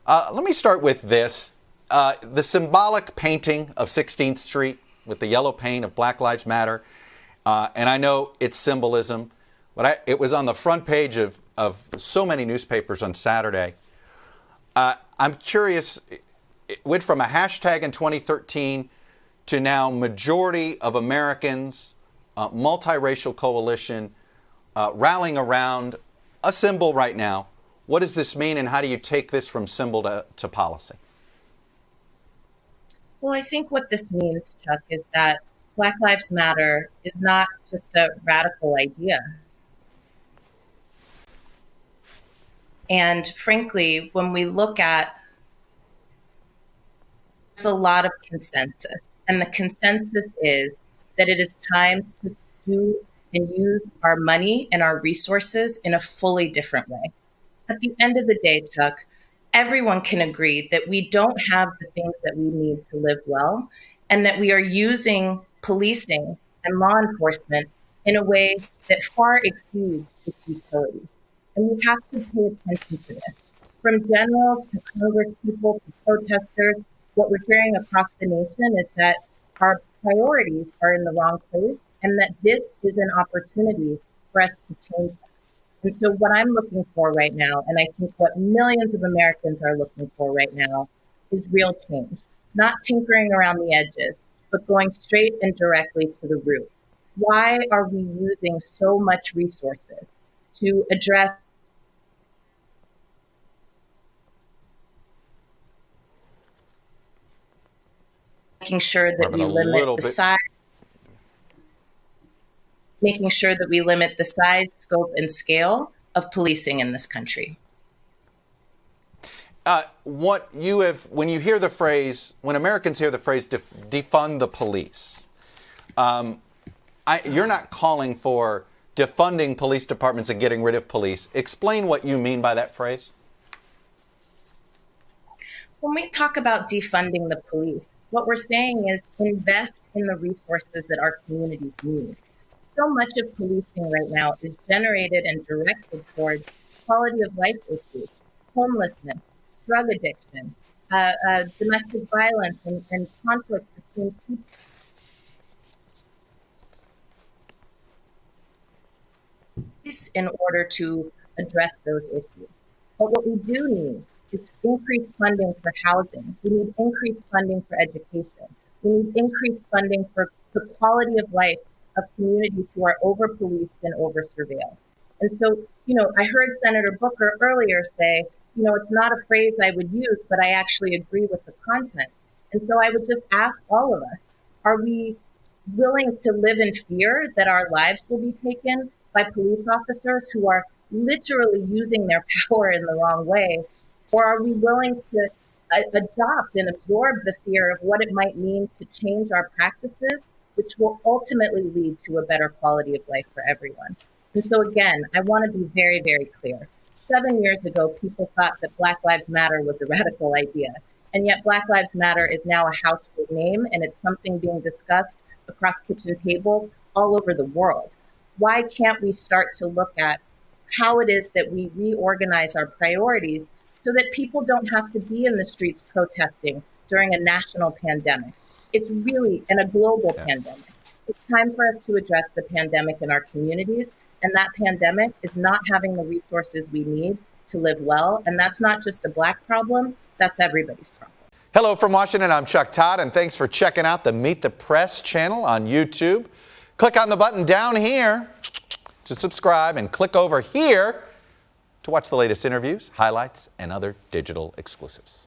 Let me start with this. The symbolic painting of 16th Street with the yellow paint of Black Lives Matter, and I know it's symbolism, but it was on the front page of so many newspapers on Saturday. I'm curious, it went from a hashtag in 2013 to now majority of Americans, multiracial coalition, rallying around a symbol right now. What does this mean, and how do you take this from symbol to policy? Well, I think what this means, Chuck, is that Black Lives Matter is not just a radical idea. And frankly, when we look at, there's a lot of consensus. And the consensus is that it is time to do and use our money and our resources in a fully different way. At the end of the day, Chuck, everyone can agree that we don't have the things that we need to live well, and that we are using policing and law enforcement in a way that far exceeds its utility. And we have to pay attention to this. From generals to Congress people to protesters, what we're hearing across the nation is that our priorities are in the wrong place, and that this is an opportunity for us to change that. And so what I'm looking for right now, and I think what millions of Americans are looking for right now, is real change. Not tinkering around the edges, but going straight and directly to the root. Why are we using so much resources to address making sure that we limit the size, making sure that we limit the size, scope, and scale of policing in this country? When you hear the phrase, when Americans hear the phrase defund the police, you're not calling for defunding police departments and getting rid of police. Explain what you mean by that phrase. When we talk about defunding the police, what we're saying is invest in the resources that our communities need. So much of policing right now is generated and directed towards quality of life issues, homelessness, drug addiction, domestic violence, and conflicts between people. In order to address those issues. But what we do need is increased funding for housing. We need increased funding for education. We need increased funding for the quality of life of communities who are over-policed and over-surveilled. And so, I heard Senator Booker earlier say, it's not a phrase I would use, but I actually agree with the content. And so I would just ask all of us, are we willing to live in fear that our lives will be taken by police officers who are literally using their power in the wrong way? Or are we willing to adopt and absorb the fear of what it might mean to change our practices, which will ultimately lead to a better quality of life for everyone? And so again, I want to be very, very clear. 7 years ago, people thought that Black Lives Matter was a radical idea. And yet Black Lives Matter is now a household name, and it's something being discussed across kitchen tables all over the world. Why can't we start to look at how it is that we reorganize our priorities so that people don't have to be in the streets protesting during a national pandemic? It's really a global pandemic. It's time for us to address the pandemic in our communities. And that pandemic is not having the resources we need to live well. And that's not just a Black problem, that's everybody's problem. Hello from Washington, I'm Chuck Todd, and thanks for checking out the Meet the Press channel on YouTube. Click on the button down here to subscribe, and click over here to watch the latest interviews, highlights, and other digital exclusives.